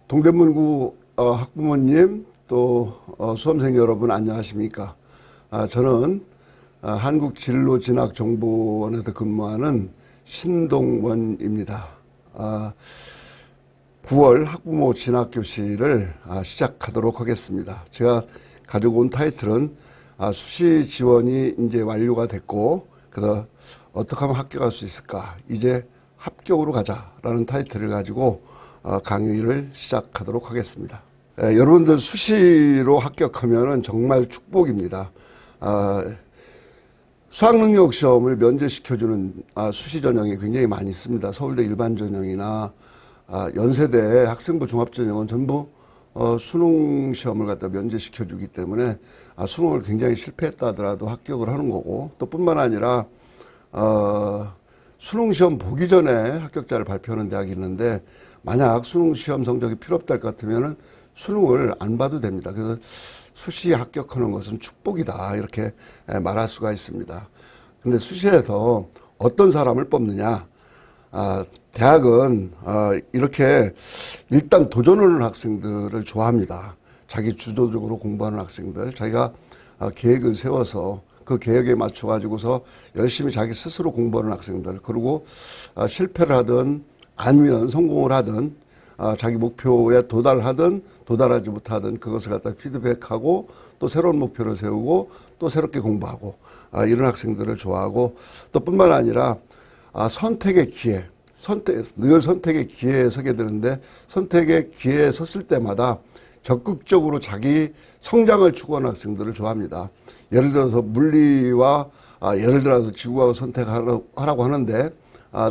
동대문구 학부모님 또 수험생 여러분 안녕하십니까? 저는 한국진로진학정보원에서 근무하는 신동원입니다. 9월 학부모 진학교실을 시작하도록 하겠습니다. 제가 가지고 온 타이틀은 수시 지원이 이제 완료가 됐고, 그래서 어떻게 하면 합격할 수 있을까? 이제 합격으로 가자라는 타이틀을 가지고 강의를 시작하도록 하겠습니다. 여러분들 수시로 합격하면 정말 축복입니다. 수학능력 시험을 면제시켜주는 수시 전형이 굉장히 많이 있습니다. 서울대 일반 전형이나 연세대 학생부 종합 전형은 전부 수능 시험을 갖다 면제시켜주기 때문에 수능을 굉장히 실패했다 하더라도 합격을 하는 거고, 또 뿐만 아니라 수능 시험 보기 전에 합격자를 발표하는 대학이 있는데, 만약 수능 시험 성적이 필요 없다 할 것 같으면은 수능을 안 봐도 됩니다. 그래서 수시 합격하는 것은 축복이다, 이렇게 말할 수가 있습니다. 근데 수시에서 어떤 사람을 뽑느냐? 대학은 이렇게 일단 도전하는 학생들을 좋아합니다. 자기 주도적으로 공부하는 학생들, 자기가 계획을 세워서 그 계획에 맞춰 가지고서 열심히 자기 스스로 공부하는 학생들, 그리고 실패를 하든 아니면 성공을 하든 자기 목표에 도달하든 도달하지 못하든 그것을 갖다 피드백하고 또 새로운 목표를 세우고 또 새롭게 공부하고 이런 학생들을 좋아하고, 또 뿐만 아니라 선택의 기회, 늘 선택의 기회에 서게 되는데, 선택의 기회에 섰을 때마다 적극적으로 자기 성장을 추구하는 학생들을 좋아합니다. 예를 들어서 물리와 예를 들어서 지구과학 선택하라고 하는데,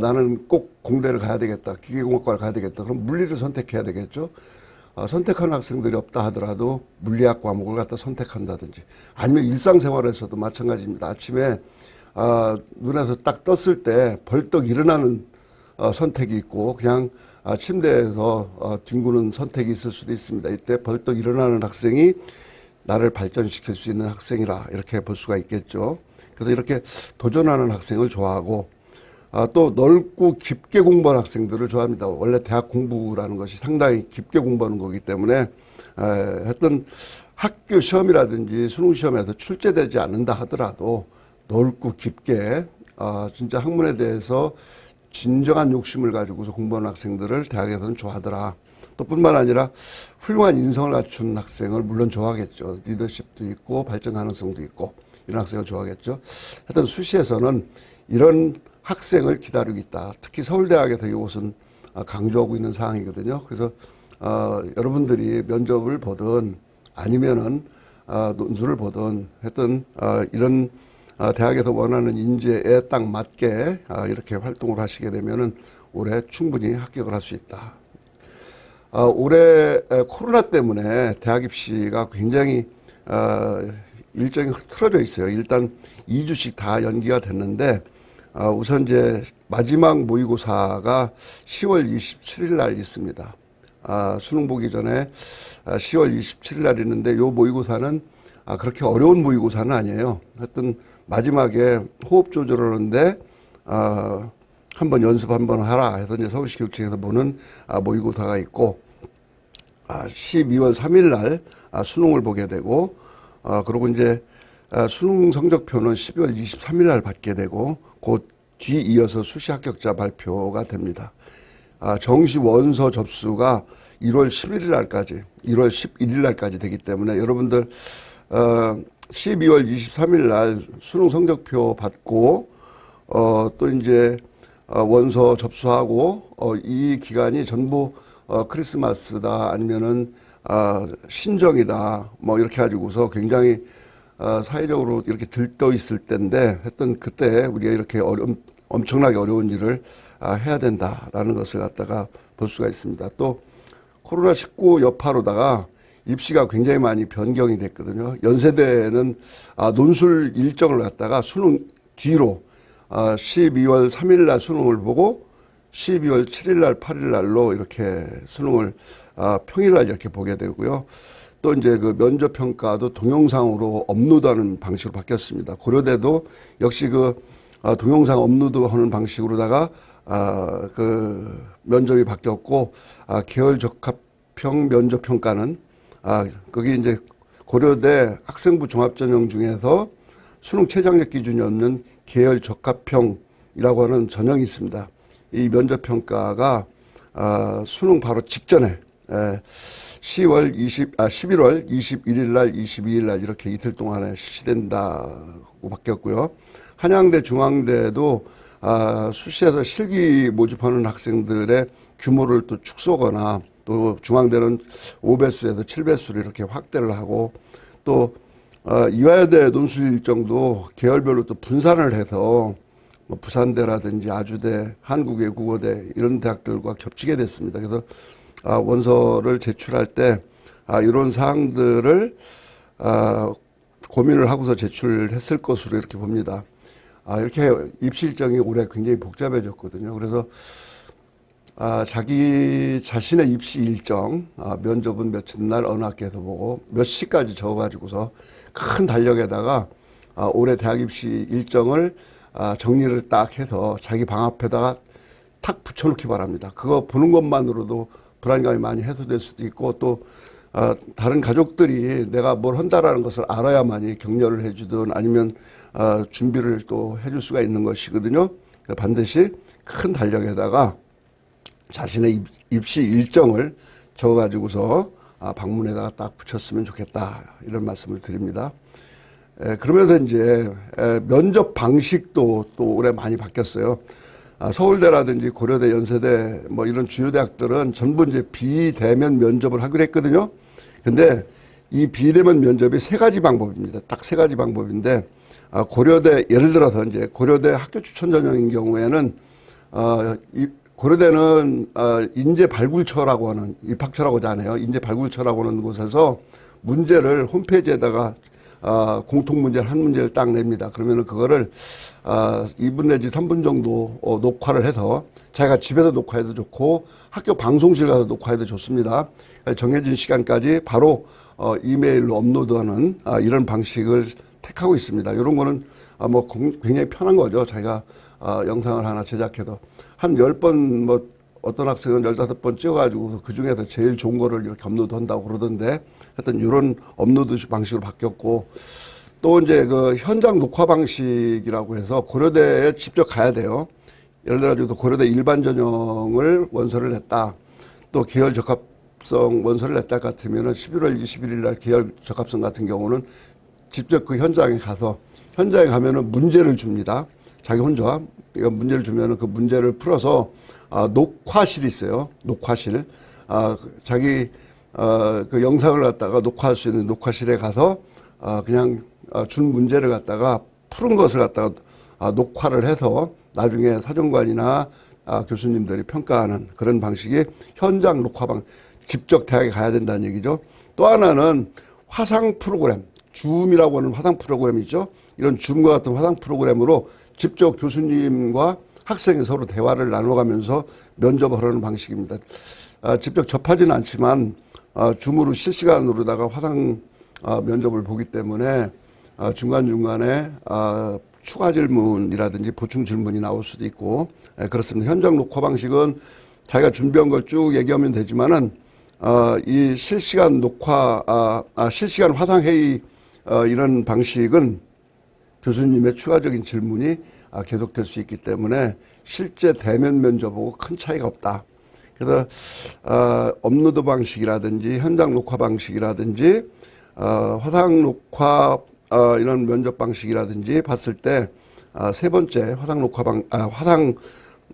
나는 꼭 공대를 가야 되겠다, 기계공학과를 가야 되겠다, 그럼 물리를 선택해야 되겠죠. 선택하는 학생들이 없다 하더라도 물리학 과목을 갖다 선택한다든지, 아니면 일상생활에서도 마찬가지입니다. 아침에 눈에서 딱 떴을 때 벌떡 일어나는 선택이 있고, 그냥 침대에서 뒹구는 선택이 있을 수도 있습니다. 이때 벌떡 일어나는 학생이 나를 발전시킬 수 있는 학생이라 이렇게 볼 수가 있겠죠. 그래서 이렇게 도전하는 학생을 좋아하고, 또 넓고 깊게 공부하는 학생들을 좋아합니다. 원래 대학 공부라는 것이 상당히 깊게 공부하는 거기 때문에 했던 학교 시험이라든지 수능 시험에서 출제되지 않는다 하더라도 넓고 깊게 진짜 학문에 대해서 진정한 욕심을 가지고서 공부하는 학생들을 대학에서는 좋아하더라. 또 뿐만 아니라 훌륭한 인성을 갖춘 학생을 물론 좋아하겠죠. 리더십도 있고 발전 가능성도 있고 이런 학생을 좋아하겠죠. 하여튼 수시에서는 이런 학생을 기다리고 있다. 특히 서울대학에서 이것은 강조하고 있는 사항이거든요. 그래서 여러분들이 면접을 보든 아니면은 논술을 보든 했던 이런 대학에서 원하는 인재에 딱 맞게 이렇게 활동을 하시게 되면은 올해 충분히 합격을 할 수 있다. 올해 코로나 때문에 대학 입시가 굉장히 일정이 틀어져 있어요. 일단 2주씩 다 연기가 됐는데, 우선 이제 마지막 모의고사가 10월 27일 날 있습니다. 수능 보기 전에 10월 27일 날 있는데, 요 모의고사는 그렇게 어려운 모의고사는 아니에요. 하여튼 마지막에 호흡 조절하는데 한번 연습 한번 하라 해서 이제 서울시 교육청에서 보는 모의고사가 있고, 12월 3일 날 수능을 보게 되고, 그리고 이제 수능 성적표는 12월 23일 날 받게 되고, 그 뒤 이어서 수시 합격자 발표가 됩니다. 정시 원서 접수가 1월 11일 날까지, 1월 11일 날까지 되기 때문에 여러분들 12월 23일 날 수능 성적표 받고 또 이제 원서 접수하고 이 기간이 전부 크리스마스다 아니면은 신정이다 뭐 이렇게 가지고서 굉장히 사회적으로 이렇게 들떠 있을 때인데, 했던 그때 우리가 이렇게 엄청나게 어려운 일을 해야 된다라는 것을 갖다가 볼 수가 있습니다. 또 코로나19 여파로다가 입시가 굉장히 많이 변경이 됐거든요. 연세대는 논술 일정을 갖다가 수능 뒤로 12월 3일 날 수능을 보고 12월 7일 날 8일 날로 이렇게 수능을 평일 날 이렇게 보게 되고요. 또 이제 그 면접 평가도 동영상으로 업로드하는 방식으로 바뀌었습니다. 고려대도 역시 그 동영상 업로드하는 방식으로다가 그 면접이 바뀌었고, 계열 적합 적합형 면접 평가는 거기 이제 고려대 학생부 종합전형 중에서 수능 최저학력 기준이 없는 계열 적합형이라고 하는 전형이 있습니다. 이 면접 평가가 수능 바로 직전에 11월 21일 날, 22일 날 이렇게 이틀 동안에 실시된다고 바뀌었고요. 한양대, 중앙대도 수시에서 실기 모집하는 학생들의 규모를 또 축소거나 또 중앙대는 5배수에서 7배수로 이렇게 확대를 하고 또 이화여대 논술 일정도 계열별로 또 분산을 해서 뭐 부산대라든지 아주대, 한국외국어대 이런 대학들과 겹치게 됐습니다. 그래서 원서를 제출할 때 이런 사항들을 고민을 하고서 제출했을 것으로 이렇게 봅니다. 이렇게 입시 일정이 올해 굉장히 복잡해졌거든요. 그래서 자기 자신의 입시 일정, 면접은 며칠 날 어느 학교에서 보고 몇 시까지 적어가지고서 큰 달력에다가 올해 대학 입시 일정을 정리를 딱 해서 자기 방 앞에다가 탁 붙여놓기 바랍니다. 그거 보는 것만으로도 불안감이 많이 해소될 수도 있고 또 다른 가족들이 내가 뭘 한다라는 것을 알아야만이 격려를 해주든 아니면 준비를 또 해줄 수가 있는 것이거든요. 반드시 큰 달력에다가 자신의 입시 일정을 적어가지고서 방문에다가 딱 붙였으면 좋겠다 이런 말씀을 드립니다. 그러면서 이제 면접 방식도 또 올해 많이 바뀌었어요. 서울대라든지 고려대, 연세대 뭐 이런 주요 대학들은 전부 이제 비대면 면접을 하기로 했거든요. 근데 이 비대면 면접이 세 가지 방법입니다. 딱 세 가지 방법인데 고려대 예를 들어서 이제 고려대 학교 추천 전형인 경우에는 고려대는 인재 발굴처라고 하는 입학처라고 하잖아요. 인재 발굴처라고 하는 곳에서 문제를 홈페이지에다가 공통 문제를 한 문제를 딱 냅니다. 그러면은 그거를 2분 내지 3분 정도 녹화를 해서 자기가 집에서 녹화해도 좋고 학교 방송실 가서 녹화해도 좋습니다. 정해진 시간까지 바로 이메일로 업로드하는 이런 방식을 택하고 있습니다. 이런 거는 뭐 굉장히 편한 거죠. 자기가 영상을 하나 제작해도 한 10번 뭐 어떤 학생은 15번 찍어가지고 그 중에서 제일 좋은 거를 이렇게 업로드 한다고 그러던데 하여튼 이런 업로드 방식으로 바뀌었고 또 이제 그 현장 녹화 방식이라고 해서 고려대에 직접 가야 돼요. 예를 들어서 고려대 일반 전형을 원서를 냈다. 또 계열 적합성 원서를 냈다 같으면은 11월 21일 날 계열 적합성 같은 경우는 직접 그 현장에 가서 현장에 가면은 문제를 줍니다. 자기 혼자 문제를 주면은 그 문제를 풀어서 녹화실이 있어요. 녹화실. 자기 그 영상을 갖다가 녹화할 수 있는 녹화실에 가서 그냥 준 문제를 갖다가 푸른 것을 갖다가 녹화를 해서 나중에 사정관이나 교수님들이 평가하는 그런 방식이 현장 녹화방 직접 대학에 가야 된다는 얘기죠. 또 하나는 화상 프로그램, 줌이라고 하는 화상 프로그램이죠. 이런 줌과 같은 화상 프로그램으로 직접 교수님과 학생이 서로 대화를 나눠가면서 면접을 하는 방식입니다. 직접 접하지는 않지만 줌으로 실시간으로다가 화상 면접을 보기 때문에 중간중간에 추가 질문이라든지 보충 질문이 나올 수도 있고 그렇습니다. 현장 녹화 방식은 자기가 준비한 걸 쭉 얘기하면 되지만은 이 실시간 녹화, 실시간 화상 회의 이런 방식은 교수님의 추가적인 질문이 계속될 수 있기 때문에 실제 대면 면접하고 큰 차이가 없다. 그래서 업로드 방식이라든지 현장 녹화 방식이라든지 화상 녹화 이런 면접 방식이라든지 봤을 때 세 번째 화상 녹화 화상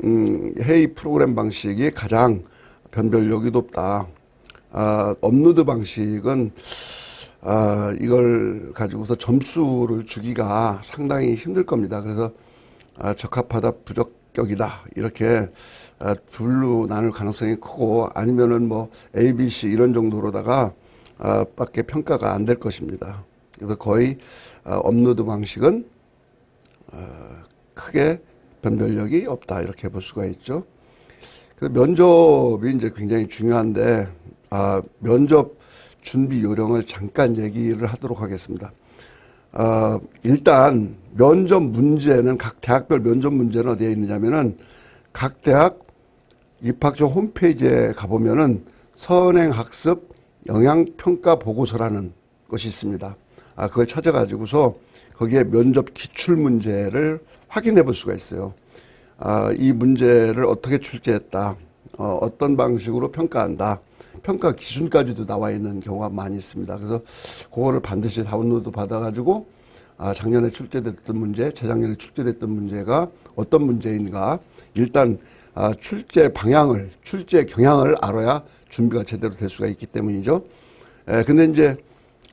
회의 프로그램 방식이 가장 변별력이 높다. 업로드 방식은 이걸 가지고서 점수를 주기가 상당히 힘들 겁니다. 그래서 적합하다, 부적격이다 이렇게 둘로 나눌 가능성이 크고 아니면은 뭐 A, B, C 이런 정도로다가 밖에 평가가 안 될 것입니다. 그래서 거의 업로드 방식은 크게 변별력이 없다 이렇게 볼 수가 있죠. 그래서 면접이 이제 굉장히 중요한데 면접 준비 요령을 잠깐 얘기를 하도록 하겠습니다. 일단 면접 문제는 각 대학별 면접 문제는 어디에 있느냐면은 각 대학 입학처 홈페이지에 가보면은 선행학습 영향평가 보고서라는 것이 있습니다. 그걸 찾아가지고서 거기에 면접 기출 문제를 확인해 볼 수가 있어요. 이 문제를 어떻게 출제했다, 어떤 방식으로 평가한다, 평가 기준까지도 나와 있는 경우가 많이 있습니다. 그래서 그거를 반드시 다운로드 받아가지고 작년에 출제됐던 문제, 재작년에 출제됐던 문제가 어떤 문제인가, 일단 출제 방향을, 출제 경향을 알아야 준비가 제대로 될 수가 있기 때문이죠. 근데 이제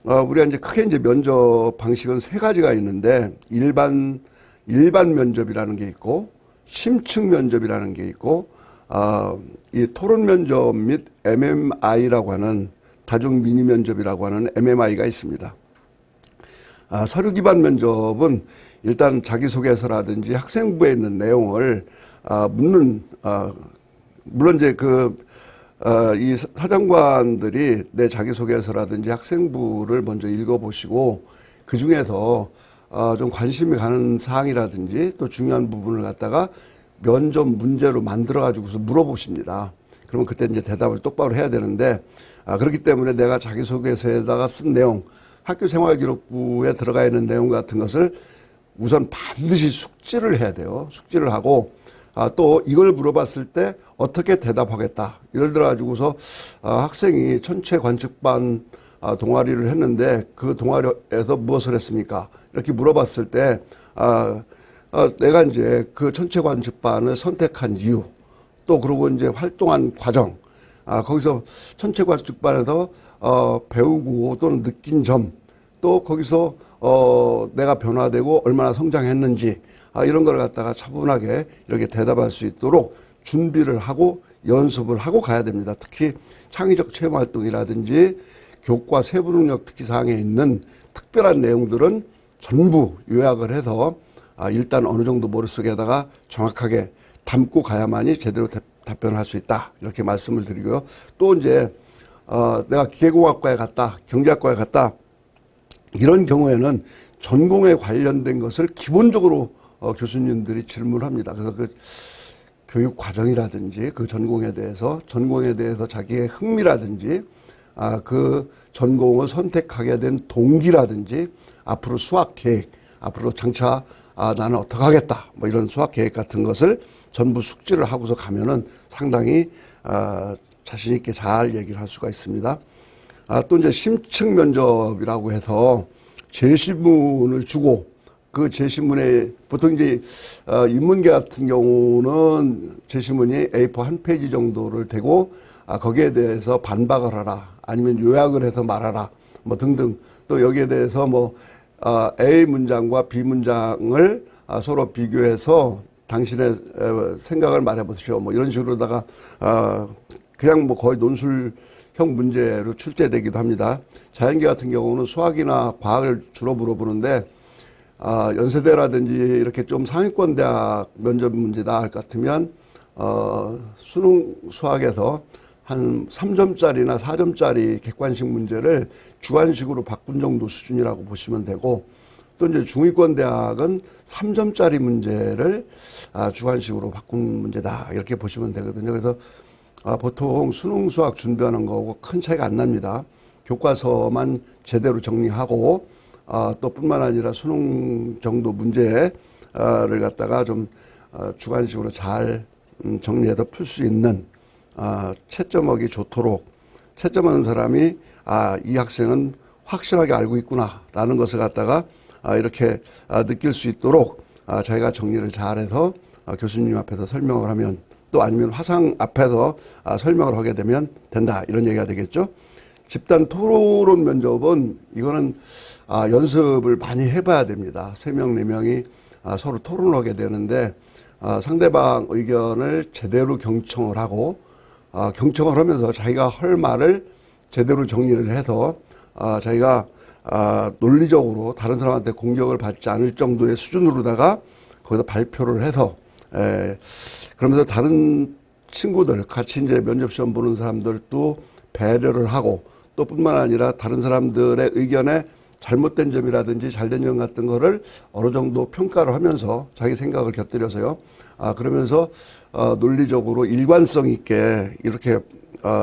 우리가 이제 크게 이제 면접 방식은 세 가지가 있는데, 일반 면접이라는 게 있고, 심층 면접이라는 게 있고, 이 토론 면접 및 MMI라고 하는, 다중 미니 면접이라고 하는 MMI가 있습니다. 서류 기반 면접은 일단 자기소개서라든지 학생부에 있는 내용을 묻는, 물론 이제 이 사정관들이 내 자기소개서라든지 학생부를 먼저 읽어보시고 그 중에서 좀 관심이 가는 사항이라든지 또 중요한 부분을 갖다가 면접 문제로 만들어가지고서 물어보십니다. 그러면 그때 이제 대답을 똑바로 해야 되는데, 그렇기 때문에 내가 자기소개서에다가 쓴 내용, 학교생활기록부에 들어가 있는 내용 같은 것을 우선 반드시 숙지를 해야 돼요. 숙지를 하고, 또 이걸 물어봤을 때 어떻게 대답하겠다. 예를 들어 가지고서 학생이 천체 관측반 동아리를 했는데 그 동아리에서 무엇을 했습니까? 이렇게 물어봤을 때 내가 이제 그 천체 관측반을 선택한 이유, 또 그러고 이제 활동한 과정, 거기서 천체 관측반에서 배우고 또는 느낀 점, 또 거기서 내가 변화되고 얼마나 성장했는지, 이런 걸 갖다가 차분하게 이렇게 대답할 수 있도록 준비를 하고 연습을 하고 가야 됩니다. 특히 창의적 체험 활동이라든지 교과 세부 능력 특기 사항에 있는 특별한 내용들은 전부 요약을 해서 일단 어느 정도 머릿속에다가 정확하게 담고 가야만이 제대로 답변을 할 수 있다. 이렇게 말씀을 드리고요. 또 이제 내가 기계공학과에 갔다, 경제학과에 갔다, 이런 경우에는 전공에 관련된 것을 기본적으로 교수님들이 질문합니다. 그래서 그 교육 과정이라든지 그 전공에 대해서 자기의 흥미라든지 그 전공을 선택하게 된 동기라든지 앞으로 수학 계획, 앞으로 장차 나는 어떻게 하겠다, 뭐 이런 수학 계획 같은 것을 전부 숙지를 하고서 가면은 상당히 자신 있게 잘 얘기를 할 수가 있습니다. 또 이제 심층 면접이라고 해서 제시문을 주고, 그 제시문에 보통 이제 인문계 같은 경우는 제시문이 A4 한 페이지 정도를 대고 거기에 대해서 반박을 하라, 아니면 요약을 해서 말하라, 뭐 등등. 또 여기에 대해서 뭐 A 문장과 B 문장을 서로 비교해서 당신의 생각을 말해보시오, 뭐 이런 식으로다가 그냥 뭐 거의 논술형 문제로 출제되기도 합니다. 자연계 같은 경우는 수학이나 과학을 주로 물어보는데, 연세대라든지 이렇게 좀 상위권 대학 면접 문제다 할 것 같으면 수능 수학에서 한 3점짜리나 4점짜리 객관식 문제를 주관식으로 바꾼 정도 수준이라고 보시면 되고, 또 이제 중위권 대학은 3점짜리 문제를 주관식으로 바꾼 문제다, 이렇게 보시면 되거든요. 그래서 보통 수능 수학 준비하는 거하고 큰 차이가 안 납니다. 교과서만 제대로 정리하고 또 뿐만 아니라 수능 정도 문제를 갖다가 좀 주관식으로 잘 정리해서 풀 수 있는, 채점하기 좋도록, 채점하는 사람이 이 학생은 확실하게 알고 있구나 라는 것을 갖다가 이렇게 느낄 수 있도록 자기가 정리를 잘해서 교수님 앞에서 설명을 하면, 또 아니면 화상 앞에서 설명을 하게 되면 된다, 이런 얘기가 되겠죠. 집단 토론 면접은 이거는 연습을 많이 해봐야 됩니다. 3명, 4명이 서로 토론을 하게 되는데, 상대방 의견을 제대로 경청을 하고, 경청을 하면서 자기가 할 말을 제대로 정리를 해서 자기가 논리적으로 다른 사람한테 공격을 받지 않을 정도의 수준으로다가 거기서 발표를 해서, 그러면서 다른 친구들, 같이 이제 면접시험 보는 사람들도 배려를 하고, 또 뿐만 아니라 다른 사람들의 의견에 잘못된 점이라든지 잘된 점 같은 거를 어느 정도 평가를 하면서 자기 생각을 곁들여서요. 그러면서 논리적으로 일관성 있게 이렇게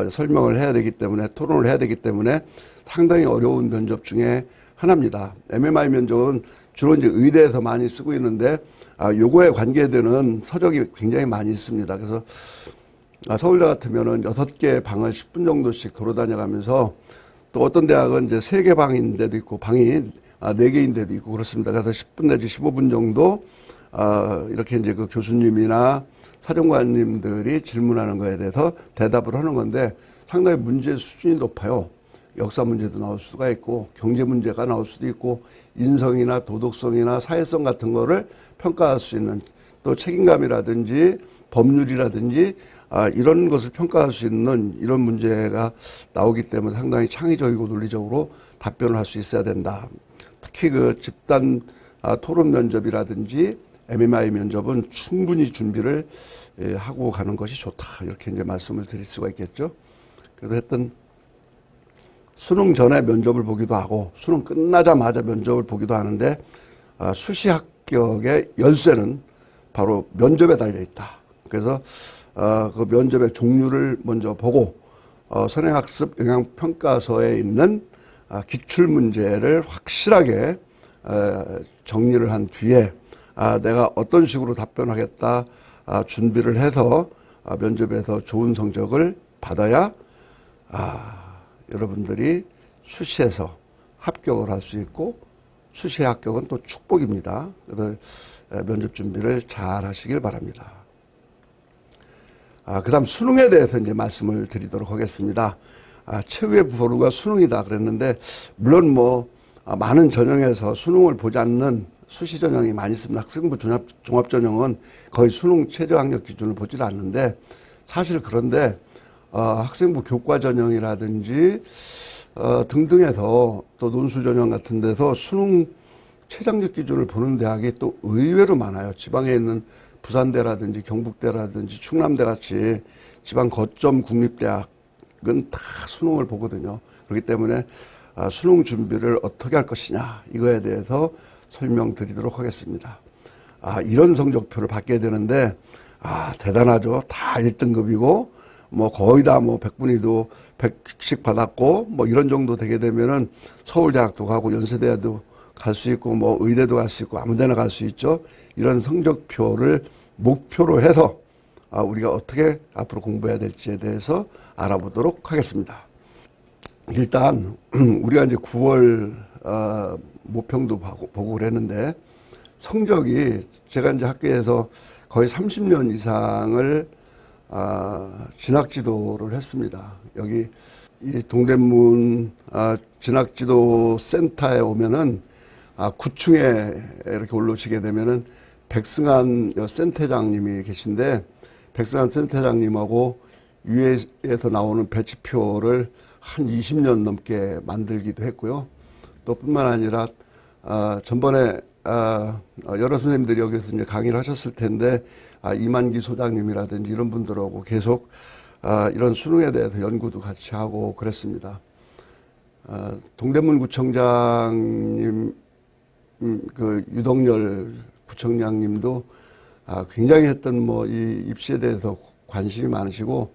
설명을 해야 되기 때문에, 토론을 해야 되기 때문에 상당히 어려운 면접 중에 하나입니다. MMI 면접은 주로 이제 의대에서 많이 쓰고 있는데 요거에 관계되는 서적이 굉장히 많이 있습니다. 그래서 서울대 같으면은 6개 방을 10분 정도씩 돌아다녀가면서, 또 어떤 대학은 이제 3개 방인 데도 있고 방이 4개인 데도 있고 그렇습니다. 그래서 10분 내지 15분 정도 이렇게 이제 그 교수님이나 사정관님들이 질문하는 거에 대해서 대답을 하는 건데, 상당히 문제 수준이 높아요. 역사 문제도 나올 수가 있고, 경제 문제가 나올 수도 있고, 인성이나 도덕성이나 사회성 같은 거를 평가할 수 있는, 또 책임감이라든지 법률이라든지 이런 것을 평가할 수 있는 이런 문제가 나오기 때문에 상당히 창의적이고 논리적으로 답변을 할 수 있어야 된다. 특히 그 집단 토론 면접이라든지 MMI 면접은 충분히 준비를 하고 가는 것이 좋다. 이렇게 이제 말씀을 드릴 수가 있겠죠. 그래서 하여튼 수능 전에 면접을 보기도 하고 수능 끝나자마자 면접을 보기도 하는데, 수시 합격의 열쇠는 바로 면접에 달려 있다. 그래서 그 면접의 종류를 먼저 보고 선행학습 영향평가서에 있는 기출 문제를 확실하게 정리를 한 뒤에 내가 어떤 식으로 답변하겠다 준비를 해서 면접에서 좋은 성적을 받아야 여러분들이 수시에서 합격을 할 수 있고, 수시의 합격은 또 축복입니다. 그래서 면접 준비를 잘 하시길 바랍니다. 그 다음 수능에 대해서 이제 말씀을 드리도록 하겠습니다. 최후의 보루가 수능이다 그랬는데, 물론 뭐 많은 전형에서 수능을 보지 않는 수시 전형이 많이 있습니다. 학생부 종합 전형은 거의 수능 최저 학력 기준을 보질 않는데, 사실 그런데 학생부 교과 전형이라든지 등등에서, 또 논술 전형 같은 데서 수능 최저학력 기준을 보는 대학이 또 의외로 많아요. 지방에 있는 부산대라든지 경북대라든지 충남대 같이 지방 거점 국립대학은 다 수능을 보거든요. 그렇기 때문에 수능 준비를 어떻게 할 것이냐, 이거에 대해서 설명드리도록 하겠습니다. 이런 성적표를 받게 되는데 대단하죠. 다 1등급이고 뭐 거의 다 뭐 100분위도 100씩 받았고 뭐 이런 정도 되게 되면은 서울대학도 가고 연세대도 갈 수 있고 뭐 의대도 갈 수 있고 아무 데나 갈 수 있죠. 이런 성적표를 목표로 해서 우리가 어떻게 앞으로 공부해야 될지에 대해서 알아보도록 하겠습니다. 일단 우리가 이제 9월 모평도 보고 그랬는데, 성적이 제가 이제 학교에서 거의 30년 이상을 진학지도를 했습니다. 여기 이 동대문 진학지도 센터에 오면은 9층에 이렇게 올라오시게 되면은 백승환 센터장님이 계신데, 백승환 센터장님하고 위에서 나오는 배치표를 한 20년 넘게 만들기도 했고요. 또 뿐만 아니라 전번에 여러 선생님들이 여기서 이제 강의를 하셨을 텐데, 이만기 소장님이라든지 이런 분들하고 계속 이런 수능에 대해서 연구도 같이 하고 그랬습니다. 동대문 구청장님, 그 유덕열 구청장님도 굉장히 했던 뭐 이 입시에 대해서 관심이 많으시고,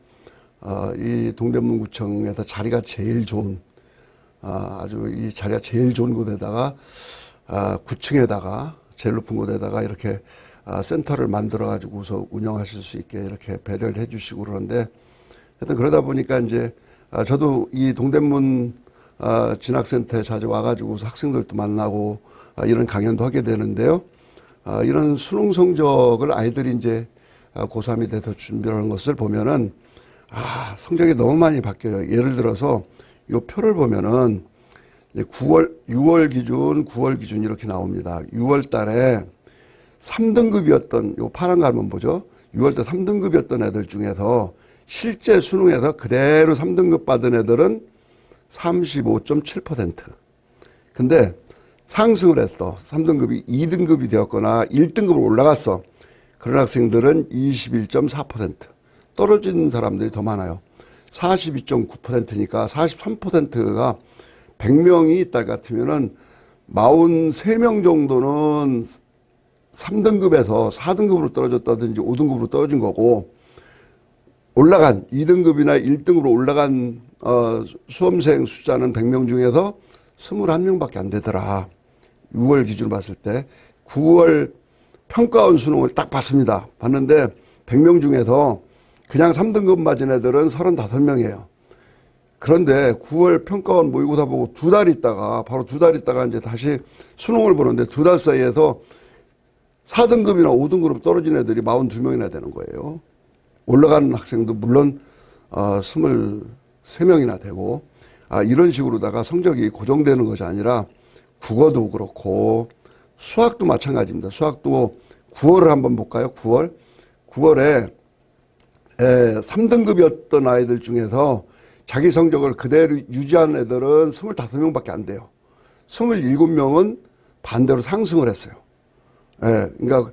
이 동대문 구청에서 자리가 제일 좋은, 아주 이 자리가 제일 좋은 곳에다가 9층에다가 제일 높은 곳에다가 이렇게 센터를 만들어 가지고서 운영하실 수 있게 이렇게 배려를 해주시고 그러는데, 하여튼 그러다 보니까 이제 저도 이 동대문 진학센터에 자주 와가지고 학생들도 만나고 이런 강연도 하게 되는데요. 이런 수능 성적을 아이들이 이제 고3이 돼서 준비하는 것을 보면은 성적이 너무 많이 바뀌어요. 예를 들어서 이 표를 보면은 6월 기준 이렇게 나옵니다. 6월 달에 3등급이었던, 요 파란 거 한번 보죠. 6월 때 3등급이었던 애들 중에서 실제 수능에서 그대로 3등급 받은 애들은 35.7%. 근데 상승을 했어. 3등급이 2등급이 되었거나 1등급으로 올라갔어. 그런 학생들은 21.4%. 떨어진 사람들이 더 많아요. 42.9%니까 43%가 100명이 있다 같으면은 43명 정도는 3등급에서 4등급으로 떨어졌다든지 5등급으로 떨어진 거고, 올라간 2등급이나 1등급으로 올라간 수험생 숫자는 100명 중에서 21명밖에 안 되더라. 6월 기준으로 봤을 때 9월 평가원 수능을 딱 봤습니다. 봤는데 100명 중에서 그냥 3등급 맞은 애들은 35명이에요. 그런데 9월 평가원 모의고사 보고 바로 두 달 있다가 이제 다시 수능을 보는데 2달 사이에서 4등급이나 5등급으로 떨어진 애들이 42명이나 되는 거예요. 올라가는 학생도 물론 23명이나 되고, 이런 식으로다가 성적이 고정되는 것이 아니라 국어도 그렇고 수학도 마찬가지입니다. 수학도 9월을 한번 볼까요? 9월에 3등급이었던 아이들 중에서 자기 성적을 그대로 유지한 애들은 25명밖에 안 돼요. 27명은 반대로 상승을 했어요. 그러니까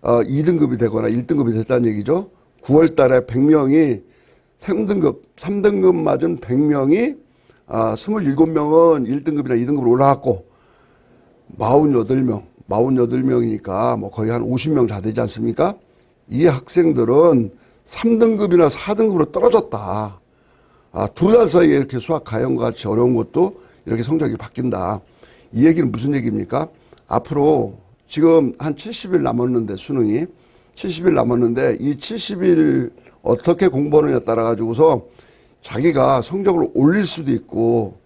2등급이 되거나 1등급이 됐다는 얘기죠. 9월 달에 100명이 3등급 맞은 100명이 27명은 1등급이나 2등급으로 올라갔고 48명이니까 뭐 거의 한 50명 다 되지 않습니까? 이 학생들은 3등급이나 4등급으로 떨어졌다. 2달 사이에 이렇게 수학 가형과 같이 어려운 것도 이렇게 성적이 바뀐다. 이 얘기는 무슨 얘기입니까? 앞으로 지금 한 70일 남았는데 수능이 70일 남았는데 이 70일 어떻게 공부하느냐에 따라 가지고서 자기가 성적을 올릴 수도 있고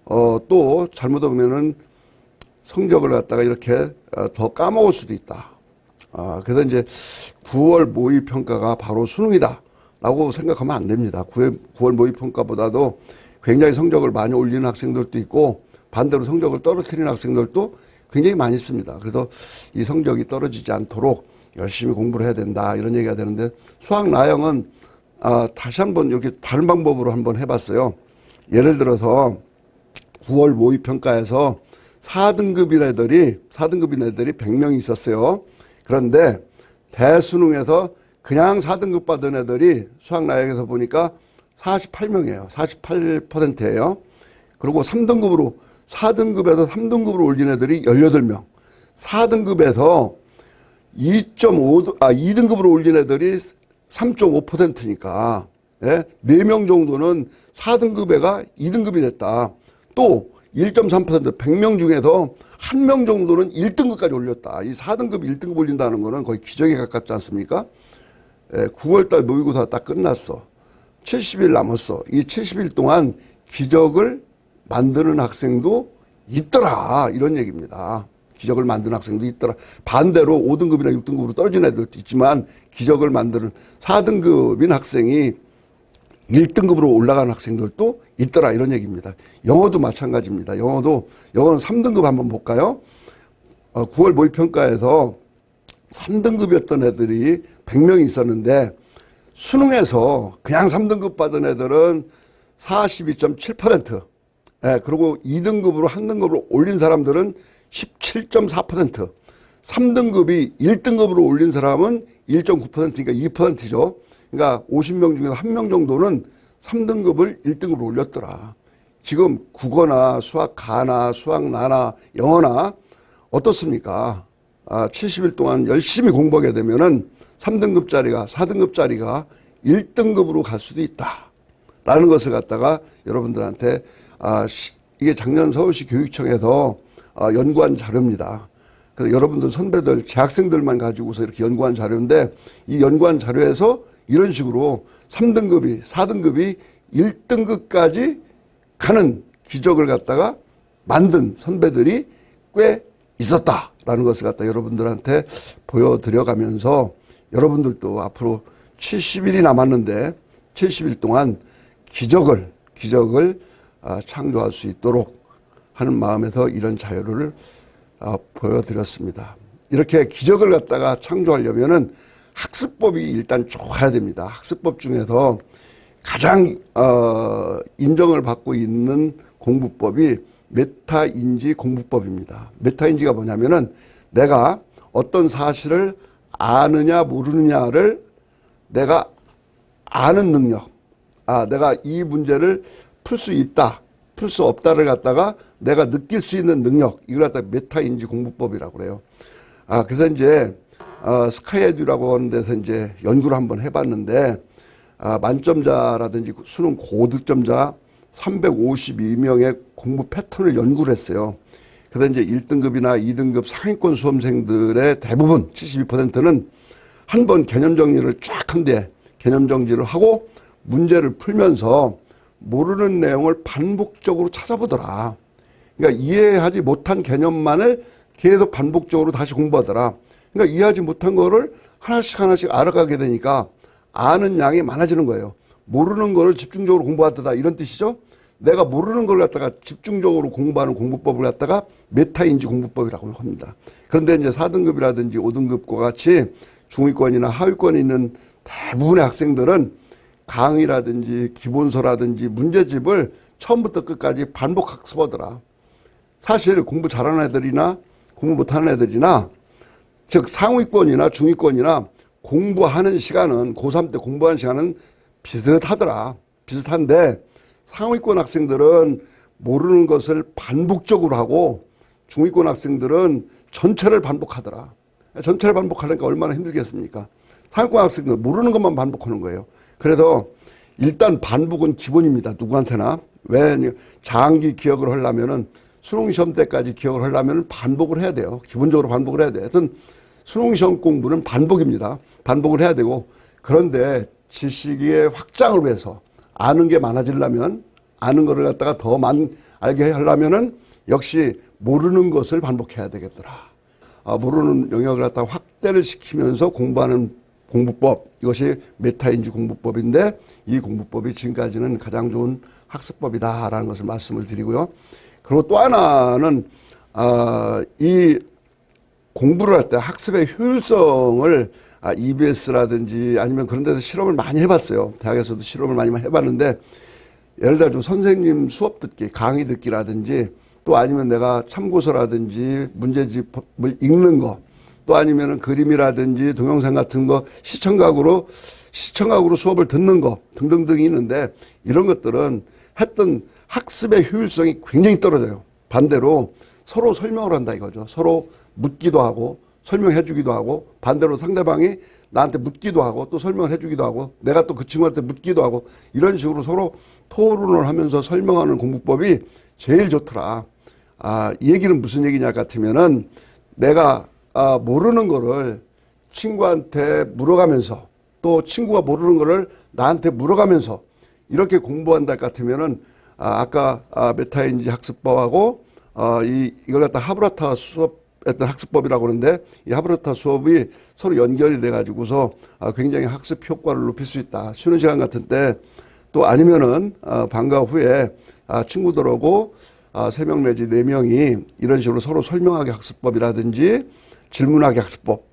또 잘못하면은 성적을 갖다가 이렇게 더 까먹을 수도 있다. 그래서 이제 9월 모의평가가 바로 수능이다 라고 생각하면 안 됩니다. 9월 모의평가보다도 굉장히 성적을 많이 올리는 학생들도 있고 반대로 성적을 떨어뜨리는 학생들도 굉장히 많이 있습니다. 그래서 이 성적이 떨어지지 않도록 열심히 공부를 해야 된다 이런 얘기가 되는데, 수학 나형은 다시 한번 이렇게 다른 방법으로 한번 해봤어요. 예를 들어서 9월 모의평가에서 4등급인 애들이 100명이 있었어요. 그런데 대수능에서 그냥 4등급 받은 애들이 수학 나형에서 보니까 48명이에요. 48%예요. 그리고 4등급에서 3등급으로 올린 애들이 18명. 4등급에서 2등급으로 올린 애들이 3.5%니까, 4명 정도는 4등급 애가 2등급이 됐다. 또 1.3%, 100명 중에서 1명 정도는 1등급까지 올렸다. 이 4등급, 1등급 올린다는 거는 거의 기적에 가깝지 않습니까? 9월달 모의고사 딱 끝났어. 70일 남았어. 이 70일 동안 기적을 만드는 학생도 있더라. 이런 얘기입니다. 기적을 만드는 학생도 있더라. 반대로 5등급이나 6등급으로 떨어진 애들도 있지만 기적을 만드는 4등급인 학생이 1등급으로 올라가는 학생들도 있더라. 이런 얘기입니다. 영어도 마찬가지입니다. 영어는 3등급 한번 볼까요? 9월 모의평가에서 3등급이었던 애들이 100명이 있었는데 수능에서 그냥 3등급 받은 애들은 42.7%, 그리고 2등급으로 한 등급으로 올린 사람들은 17.4%, 3등급이 1등급으로 올린 사람은 1.9%니까 2%죠. 그러니까 50명 중에서 1명 정도는 3등급을 1등급으로 올렸더라. 지금 국어나 수학 가나 수학 나나 영어나 어떻습니까? 70일 동안 열심히 공부하게 되면은 3등급짜리가 4등급짜리가 1등급으로 갈 수도 있다 라는 것을 갖다가 여러분들한테 이게 작년 서울시 교육청에서 연구한 자료입니다. 그래서 여러분들 선배들 재학생들만 가지고서 이렇게 연구한 자료인데, 이 연구한 자료에서 이런 식으로 3등급이 4등급이 1등급까지 가는 기적을 갖다가 만든 선배들이 꽤 있었다라는 것을 갖다 여러분들한테 보여드려 가면서 여러분들도 앞으로 70일이 남았는데 70일 동안 기적을 창조할 수 있도록 하는 마음에서 이런 자료를 보여드렸습니다. 이렇게 기적을 갖다가 창조하려면은 학습법이 일단 좋아야 됩니다. 학습법 중에서 가장 인정을 받고 있는 공부법이 메타인지 공부법입니다. 메타인지가 뭐냐면은 내가 어떤 사실을 아느냐 모르느냐를 내가 아는 능력, 내가 이 문제를 풀 수 있다, 풀 수 없다를 갖다가 내가 느낄 수 있는 능력, 이걸 갖다가 메타인지 공부법이라고 그래요. 그래서 이제 스카이에듀라고 하는 데서 이제 연구를 한번 해봤는데 만점자라든지 수능 고득점자 352명의 공부 패턴을 연구를 했어요. 그래서 이제 1등급이나 2등급 상위권 수험생들의 대부분 72%는 한 번 개념 정리를 쫙 한 뒤에 개념 정리를 하고 문제를 풀면서 모르는 내용을 반복적으로 찾아보더라. 그러니까 이해하지 못한 개념만을 계속 반복적으로 다시 공부하더라. 그러니까 이해하지 못한 거를 하나씩 하나씩 알아가게 되니까 아는 양이 많아지는 거예요. 모르는 거를 집중적으로 공부하다 이런 뜻이죠. 내가 모르는 걸 갖다가 집중적으로 공부하는 공부법을 갖다가 메타인지 공부법이라고 합니다. 그런데 이제 4등급이라든지 5등급과 같이 중위권이나 하위권에 있는 대부분의 학생들은 강의라든지 기본서라든지 문제집을 처음부터 끝까지 반복 학습하더라. 사실 공부 잘하는 애들이나 공부 못하는 애들이나 즉 상위권이나 중위권이나 공부하는 시간은 고3 때 공부하는 시간은 비슷하더라. 비슷한데 상위권 학생들은 모르는 것을 반복적으로 하고 중위권 학생들은 전체를 반복하더라. 전체를 반복하려니까 얼마나 힘들겠습니까? 상위권 학생들은 모르는 것만 반복하는 거예요. 그래서 일단 반복은 기본입니다. 누구한테나. 왜 장기 기억을 하려면은 수능 시험 때까지 기억을 하려면 반복을 해야 돼요. 기본적으로 반복을 해야 돼요. 하여튼 수능 시험 공부는 반복입니다. 반복을 해야 되고 그런데 지식의 확장을 위해서 아는 게 많아지려면 아는 거를 갖다가 더 많이 알게 하려면은 역시 모르는 것을 반복해야 되겠더라. 모르는 영역을 갖다가 확대를 시키면서 공부하는 공부법 이것이 메타인지 공부법인데 이 공부법이 지금까지는 가장 좋은 학습법이다라는 것을 말씀을 드리고요. 그리고 또 하나는 이 공부를 할 때 학습의 효율성을 EBS라든지 아니면 그런 데서 실험을 많이 해봤어요. 대학에서도 실험을 많이 해봤는데 예를 들어 선생님 수업 듣기, 강의 듣기라든지 또 아니면 내가 참고서라든지 문제집을 읽는 거 또 아니면 그림이라든지 동영상 같은 거 시청각으로 수업을 듣는 거 등등등이 있는데 이런 것들은 했던 학습의 효율성이 굉장히 떨어져요. 반대로 서로 설명을 한다 이거죠. 서로 묻기도 하고 설명해 주기도 하고 반대로 상대방이 나한테 묻기도 하고 또 설명을 해 주기도 하고 내가 또 그 친구한테 묻기도 하고 이런 식으로 서로 토론을 하면서 설명하는 공부법이 제일 좋더라. 이 얘기는 무슨 얘기냐 같으면은 내가 모르는 거를 친구한테 물어가면서 또 친구가 모르는 거를 나한테 물어가면서 이렇게 공부한다 같으면은 아까 메타인지 학습법하고 이걸 갖다 하브라타 수업했던 학습법이라고 그러는데 이 하브라타 수업이 서로 연결이 돼 가지고서 굉장히 학습 효과를 높일 수 있다. 쉬는 시간 같은 때 또 아니면은 방과 후에 친구들하고 3명 내지 4명이 이런 식으로 서로 설명하기 학습법이라든지 질문하기 학습법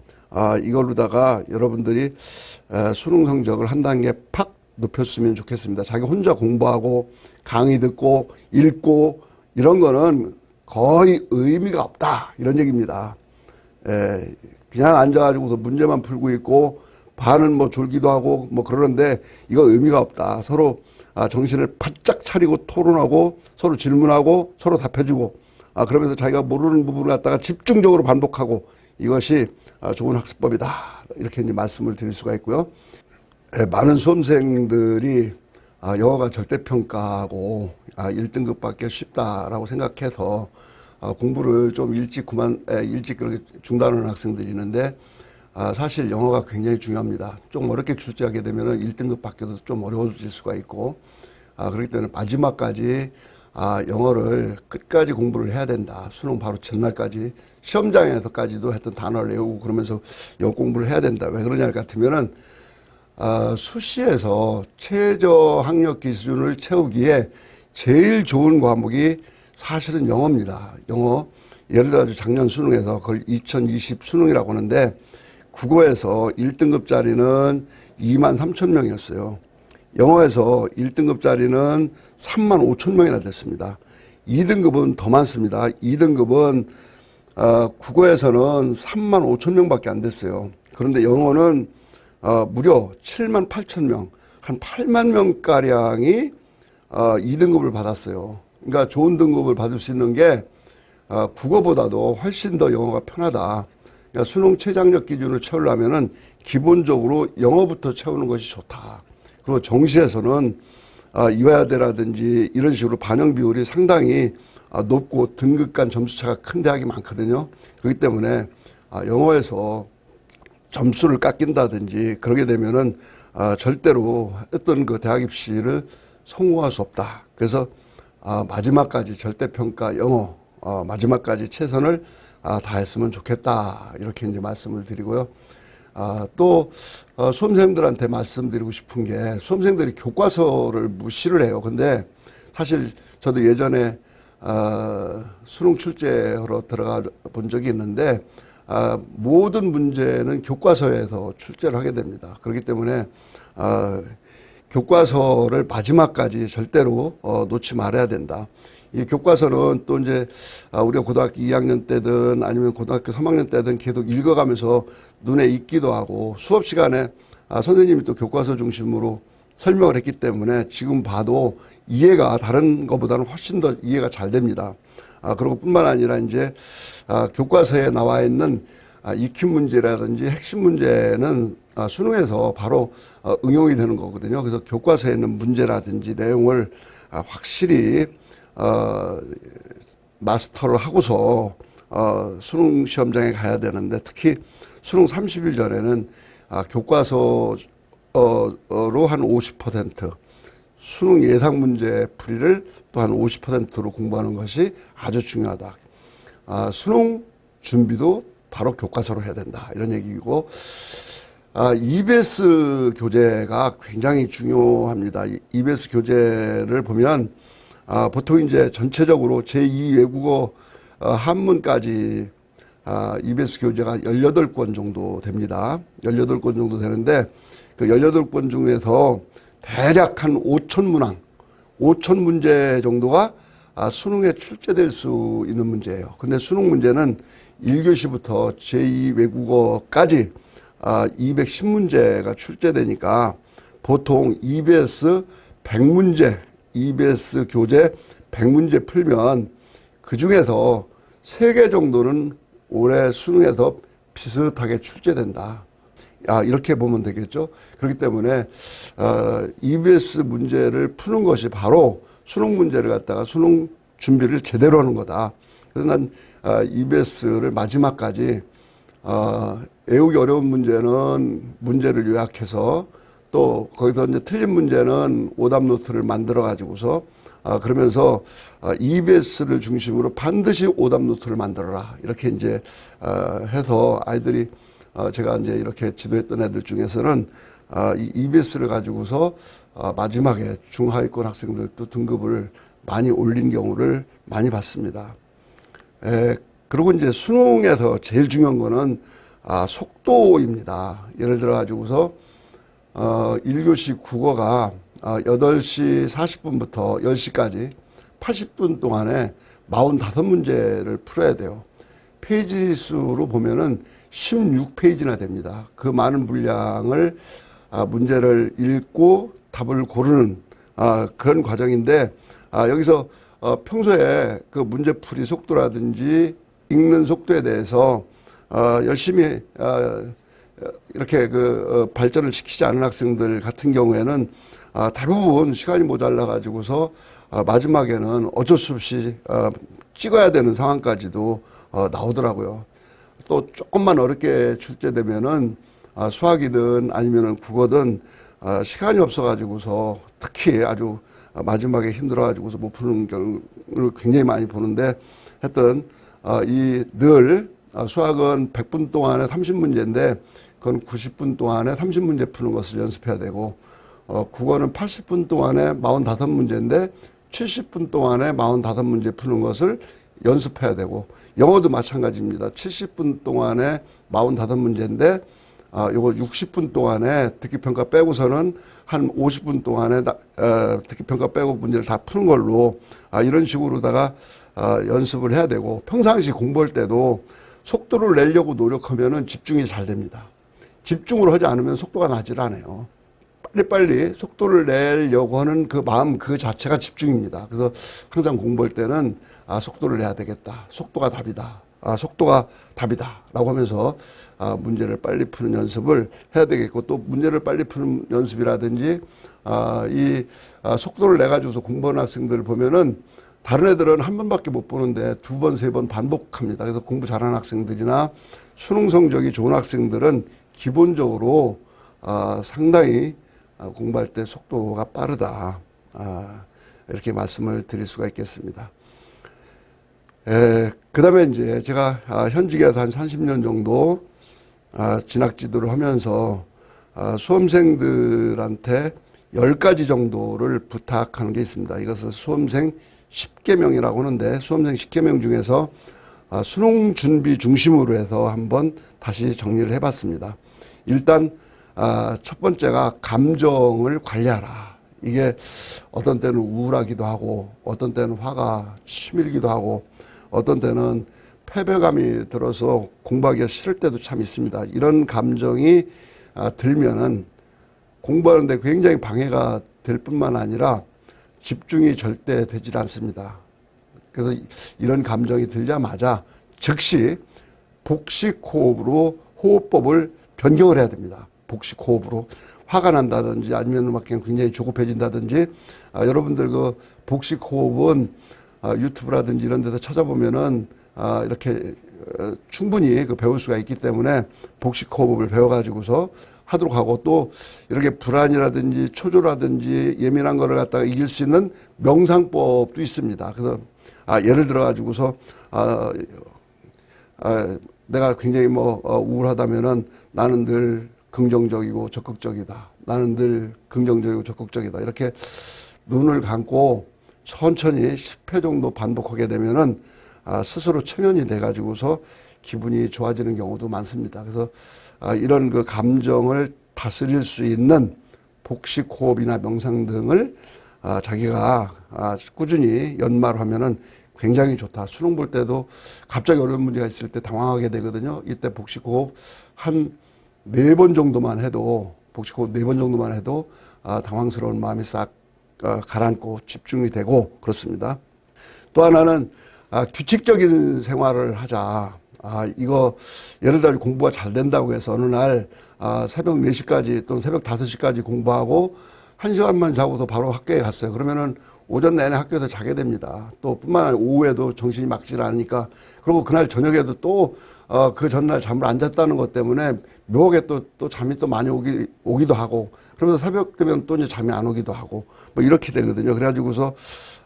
이걸로다가 여러분들이 수능 성적을 한 단계 팍 높였으면 좋겠습니다. 자기 혼자 공부하고 강의 듣고 읽고 이런 거는 거의 의미가 없다 이런 얘기입니다. 그냥 앉아가지고서 문제만 풀고 있고 반은 뭐 졸기도 하고 뭐 그러는데 이거 의미가 없다. 서로 정신을 바짝 차리고 토론하고 서로 질문하고 서로 답해주고 그러면서 자기가 모르는 부분을 갖다가 집중적으로 반복하고 이것이 좋은 학습법이다. 이렇게 이제 말씀을 드릴 수가 있고요. 많은 수험생들이 영어가 절대평가하고 1등급 받기 쉽다라고 생각해서 공부를 좀 일찍 그렇게 중단하는 학생들이 있는데 사실 영어가 굉장히 중요합니다. 좀 어렵게 출제하게 되면 1등급 받기도 좀 어려워질 수가 있고 그렇기 때문에 마지막까지 영어를 끝까지 공부를 해야 된다. 수능 바로 전날까지 시험장에서까지도 했던 단어를 외우고 그러면서 영어 공부를 해야 된다. 왜 그러냐 같으면은 수시에서 최저 학력 기준을 채우기에 제일 좋은 과목이 사실은 영어입니다. 영어. 예를 들어 작년 수능에서 그걸 2020 수능이라고 하는데 국어에서 1등급짜리는 23,000명이었어요. 영어에서 1등급짜리는 35,000명이나 됐습니다. 2등급은 더 많습니다. 2등급은 국어에서는 35,000명밖에 안 됐어요. 그런데 영어는 무려 78,000명, 한 8만 명가량이 2등급을 받았어요. 그러니까 좋은 등급을 받을 수 있는 게 국어보다도 훨씬 더 영어가 편하다. 그러니까 수능 최장력 기준을 채우려면은 기본적으로 영어부터 채우는 것이 좋다. 그리고 정시에서는 이화여대라든지 이런 식으로 반영 비율이 상당히 높고 등급 간 점수차가 큰 대학이 많거든요. 그렇기 때문에 영어에서 점수를 깎인다든지 그러게 되면은 절대로 어떤 그 대학 입시를 성공할 수 없다. 그래서 마지막까지 절대평가 영어 마지막까지 최선을 다했으면 좋겠다. 이렇게 이제 말씀을 드리고요. 또 수험생들한테 말씀드리고 싶은 게 수험생들이 교과서를 무시를 해요. 근데 사실 저도 예전에 수능 출제하러 들어가 본 적이 있는데 모든 문제는 교과서에서 출제를 하게 됩니다. 그렇기 때문에 교과서를 마지막까지 절대로 놓지 말아야 된다. 이 교과서는 또 이제 우리가 고등학교 2학년 때든 아니면 고등학교 3학년 때든 계속 읽어가면서 눈에 익기도 하고 수업 시간에 선생님이 또 교과서 중심으로 설명을 했기 때문에 지금 봐도 이해가 다른 것보다는 훨씬 더 이해가 잘 됩니다. 그리고 뿐만 아니라 이제 교과서에 나와 있는 익힌 문제라든지 핵심 문제는 수능에서 바로 응용이 되는 거거든요. 그래서 교과서에 있는 문제라든지 내용을 확실히 마스터를 하고서 수능 시험장에 가야 되는데 특히 수능 30일 전에는 교과서로 한 50%, 수능 예상 문제 풀이를 또 한 50%로 공부하는 것이 아주 중요하다. 수능 준비도 바로 교과서로 해야 된다. 이런 얘기고, EBS 교재가 굉장히 중요합니다. EBS 교재를 보면 보통 이제 전체적으로 제2 외국어 한문까지 EBS 교재가 18권 정도 됩니다. 18권 정도 되는데 그 18권 중에서 대략 한 5천 문항, 5천 문제 정도가 수능에 출제될 수 있는 문제예요. 근데 수능 문제는 1교시부터 제2 외국어까지 210문제가 출제되니까 보통 EBS 100문제, EBS 교재 100문제 풀면 그 중에서 3개 정도는 올해 수능에서 비슷하게 출제된다. 이렇게 보면 되겠죠. 그렇기 때문에 EBS 문제를 푸는 것이 바로 수능 문제를 갖다가 수능 준비를 제대로 하는 거다. 그래서 난 EBS를 마지막까지 외우기 어려운 문제는 문제를 요약해서 또 거기서 이제 틀린 문제는 오답 노트를 만들어 가지고서 그러면서 EBS를 중심으로 반드시 오답 노트를 만들어라. 이렇게 이제 해서 아이들이 제가 이제 이렇게 지도했던 애들 중에서는 이 EBS를 가지고서 마지막에 중하위권 학생들도 등급을 많이 올린 경우를 많이 봤습니다. 그리고 이제 수능에서 제일 중요한 거는 속도입니다. 예를 들어 가지고서 1교시 국어가 8시 40분부터 10시까지 80분 동안에 45문제를 풀어야 돼요. 페이지 수로 보면은 16페이지나 됩니다. 그 많은 분량을 문제를 읽고 답을 고르는 그런 과정인데 여기서 평소에 그 문제풀이 속도라든지 읽는 속도에 대해서 열심히 이렇게 그 발전을 시키지 않은 학생들 같은 경우에는 대부분 시간이 모자라 가지고서 마지막에는 어쩔 수 없이 찍어야 되는 상황까지도 나오더라고요. 또 조금만 어렵게 출제되면은 수학이든 아니면은 국어든 시간이 없어 가지고서 특히 아주 마지막에 힘들어 가지고서 못 푸는 경우를 굉장히 많이 보는데 하여튼 늘 수학은 100분 동안에 30문제인데 그건 90분 동안에 30문제 푸는 것을 연습해야 되고 국어는 80분 동안에 45문제인데 70분 동안에 45문제 푸는 것을 연습해야 되고 영어도 마찬가지입니다. 70분 동안에 45문제인데 요거 60분 동안에 듣기평가 빼고서는 한 50분 동안에 듣기평가 빼고 문제를 다 푸는 걸로 이런 식으로다가 연습을 해야 되고 평상시 공부할 때도 속도를 내려고 노력하면은 집중이 잘 됩니다. 집중을 하지 않으면 속도가 나질 않아요. 빨리빨리 속도를 내려고 하는 그 마음 그 자체가 집중입니다. 그래서 항상 공부할 때는 속도를 내야 되겠다. 속도가 답이다. 속도가 답이다라고 하면서 문제를 빨리 푸는 연습을 해야 되겠고, 또 문제를 빨리 푸는 연습이라든지 이 속도를 내 가지고서 공부하는 학생들을 보면은 다른 애들은 한 번밖에 못 보는데 두 번, 세 번 반복합니다. 그래서 공부 잘하는 학생들이나 수능 성적이 좋은 학생들은 기본적으로 상당히 공부할 때 속도가 빠르다, 이렇게 말씀을 드릴 수가 있겠습니다. 그 다음에 이제 제가 현직에서 한 30년 정도 진학 지도를 하면서 수험생들한테 10가지 정도를 부탁하는 게 있습니다. 이것을 수험생 10계명이라고 하는데, 수험생 10계명 중에서 수능 준비 중심으로 해서 한번 다시 정리를 해봤습니다. 일단 첫 번째가 감정을 관리하라. 이게 어떤 때는 우울하기도 하고, 어떤 때는 화가 치밀기도 하고, 어떤 때는 패배감이 들어서 공부하기가 싫을 때도 참 있습니다. 이런 감정이 들면은 공부하는데 굉장히 방해가 될 뿐만 아니라 집중이 절대 되질 않습니다. 그래서 이런 감정이 들자마자 즉시 복식호흡으로 호흡법을 변경을 해야 됩니다. 복식호흡으로. 화가 난다든지 아니면 막 굉장히 조급해진다든지, 여러분들 그 복식호흡은 유튜브라든지 이런 데서 찾아보면은 이렇게 충분히 배울 수가 있기 때문에 복식호흡을 배워가지고서 하도록 하고, 또 이렇게 불안이라든지 초조라든지 예민한 거를 갖다가 이길 수 있는 명상법도 있습니다. 그래서 예를 들어 가지고서 내가 굉장히 우울하다면은 나는 늘 긍정적이고 적극적이다. 나는 늘 긍정적이고 적극적이다. 이렇게 눈을 감고 천천히 10회 정도 반복하게 되면은 스스로 체면이 돼 가지고서 기분이 좋아지는 경우도 많습니다. 그래서 이런 그 감정을 다스릴 수 있는 복식호흡이나 명상 등을 자기가 꾸준히 연말하면은 굉장히 좋다. 수능 볼 때도 갑자기 어려운 문제가 있을 때 당황하게 되거든요. 이때 복식호흡 한 4번 정도만 해도, 복식호흡 4번 정도만 해도 당황스러운 마음이 싹 가라앉고 집중이 되고 그렇습니다. 또 하나는 규칙적인 생활을 하자. 이거 예를 들어 공부가 잘 된다고 해서 어느 날 새벽 4시까지 또는 새벽 5시까지 공부하고 1시간만 자고서 바로 학교에 갔어요. 그러면은 오전 내내 학교에서 자게 됩니다. 또 뿐만 아니라 오후에도 정신이 막질 않으니까, 그리고 그날 저녁에도 또 그 전날 잠을 안 잤다는 것 때문에 묘하게 또 잠이 또 많이 오기도 하고, 그러면서 새벽 되면 또 이제 잠이 안 오기도 하고 이렇게 되거든요. 그래가지고서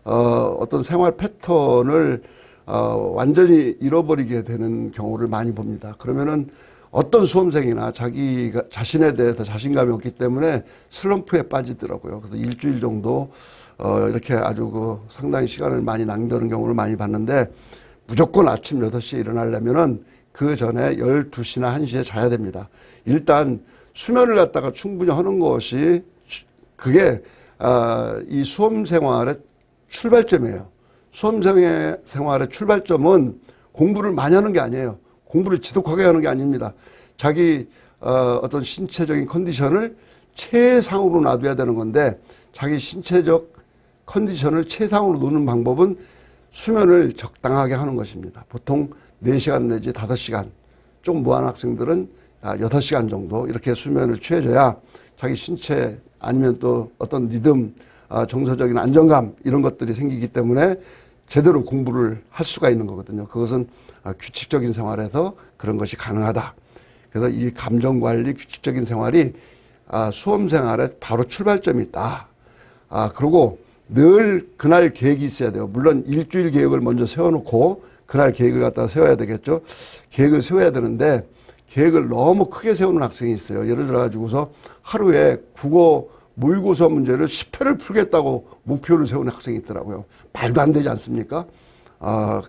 어떤 생활 패턴을 완전히 잃어버리게 되는 경우를 많이 봅니다. 그러면은 어떤 수험생이나 자기가 자신에 대해서 자신감이 없기 때문에 슬럼프에 빠지더라고요. 그래서 일주일 정도 이렇게 아주 상당히 시간을 많이 낭비하는 경우를 많이 봤는데, 무조건 아침 6시에 일어나려면은 그 전에 12시나 1시에 자야 됩니다. 일단 수면을 갖다가 충분히 하는 것이, 그게 이 수험 생활의 출발점이에요. 수험 생활의 출발점은 공부를 많이 하는 게 아니에요. 공부를 지독하게 하는 게 아닙니다. 자기 어떤 신체적인 컨디션을 최상으로 놔둬야 되는 건데, 자기 신체적 컨디션을 최상으로 놓는 방법은 수면을 적당하게 하는 것입니다. 보통 4시간 내지 5시간, 좀 무한 학생들은 6시간 정도 이렇게 수면을 취해줘야 자기 신체 아니면 또 어떤 리듬, 정서적인 안정감 이런 것들이 생기기 때문에 제대로 공부를 할 수가 있는 거거든요. 그것은 규칙적인 생활에서 그런 것이 가능하다. 그래서 이 감정관리, 규칙적인 생활이 수험 생활의 바로 출발점이 있다. 그리고 늘 그날 계획이 있어야 돼요. 물론 일주일 계획을 먼저 세워놓고 그날 계획을 갖다가 세워야 되겠죠. 계획을 세워야 되는데, 계획을 너무 크게 세우는 학생이 있어요. 예를 들어 가지고서 하루에 국어 모의고사 문제를 10회를 풀겠다고 목표를 세우는 학생이 있더라고요. 말도 안 되지 않습니까?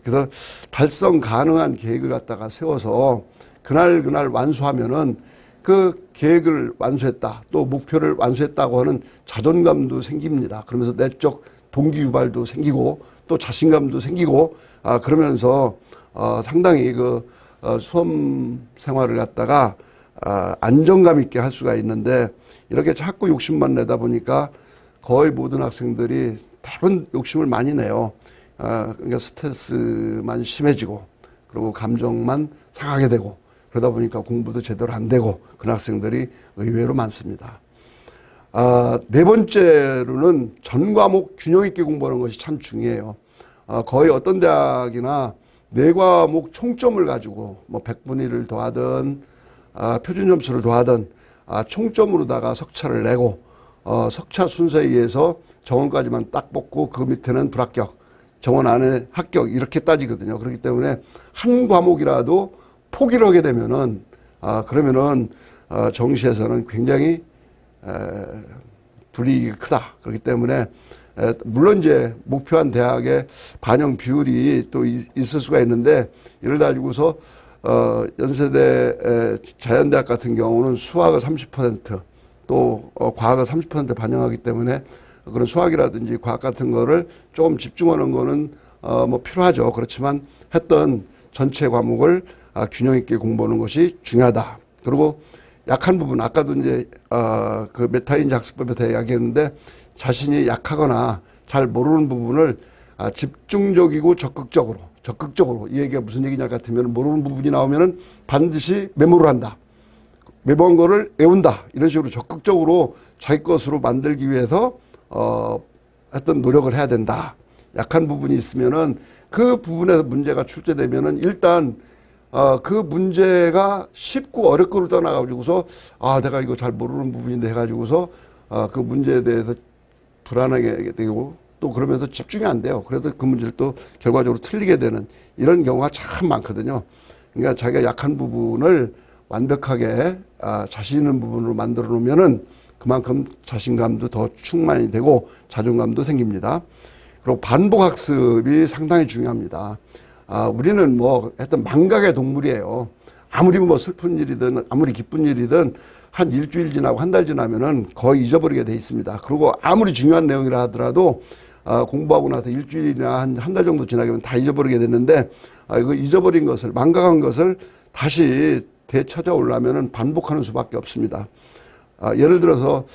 그래서 달성 가능한 계획을 갖다가 세워서 그날 완수하면은 그 계획을 완수했다, 또 목표를 완수했다고 하는 자존감도 생깁니다. 그러면서 내적 동기유발도 생기고 또 자신감도 생기고, 그러면서 상당히 수험 생활을 갖다가 안정감 있게 할 수가 있는데, 이렇게 자꾸 욕심만 내다 보니까 거의 모든 학생들이 대부분 욕심을 많이 내요. 그러니까 스트레스만 심해지고, 그리고 감정만 상하게 되고 그러다 보니까 공부도 제대로 안 되고 그런 학생들이 의외로 많습니다. 네 번째로는 전 과목 균형 있게 공부하는 것이 참 중요해요. 거의 어떤 대학이나 네 과목 총점을 가지고 뭐 100분의 1을 더하든 표준 점수를 더하든 총점으로다가 석차를 내고 석차 순서에 의해서 정원까지만 딱 뽑고 그 밑에는 불합격, 정원 안에 합격 이렇게 따지거든요. 그렇기 때문에 한 과목이라도 포기를 하게 되면은 그러면은 정시에서는 굉장히 불이익이 크다. 그렇기 때문에 물론 이제 목표한 대학의 반영 비율이 또 있을 수가 있는데 예를 가지고서 연세대 자연대학 같은 경우는 수학을 30%또 과학을 30% 반영하기 때문에 그런 수학이라든지 과학 같은 거를 조금 집중하는 거는 뭐 필요하죠. 그렇지만 했던 전체 과목을 균형 있게 공부하는 것이 중요하다. 그리고 약한 부분 아까도 이제 그 메타인지 학습법에서 이야기했는데 자신이 약하거나 잘 모르는 부분을 집중적이고 적극적으로 이 얘기가 무슨 얘기냐 같으면 모르는 부분이 나오면은 반드시 메모를 한다. 메모한 거를 외운다. 이런 식으로 적극적으로 자기 것으로 만들기 위해서 했던 노력을 해야 된다. 약한 부분이 있으면은 그 부분에서 문제가 출제되면은 일단 그 문제가 쉽고 어렵고를 떠나가지고서 내가 이거 잘 모르는 부분인데 해가지고서 그 문제에 대해서 불안하게 되고 또 그러면서 집중이 안 돼요. 그래서 그 문제를 또 결과적으로 틀리게 되는 이런 경우가 참 많거든요. 그러니까 자기가 약한 부분을 완벽하게 자신 있는 부분으로 만들어 놓으면은 그만큼 자신감도 더 충만이 되고 자존감도 생깁니다. 그리고 반복 학습이 상당히 중요합니다. 우리는 뭐 하여튼 망각의 동물이에요. 아무리 뭐 슬픈 일이든 아무리 기쁜 일이든 한 일주일 지나고 한 달 지나면은 거의 잊어버리게 돼 있습니다. 그리고 아무리 중요한 내용이라 하더라도 공부하고 나서 일주일이나 한 달 정도 지나면 다 잊어버리게 됐는데 이거 잊어버린 것을 망각한 것을 다시 되찾아오려면은 반복하는 수밖에 없습니다. 예를 들어서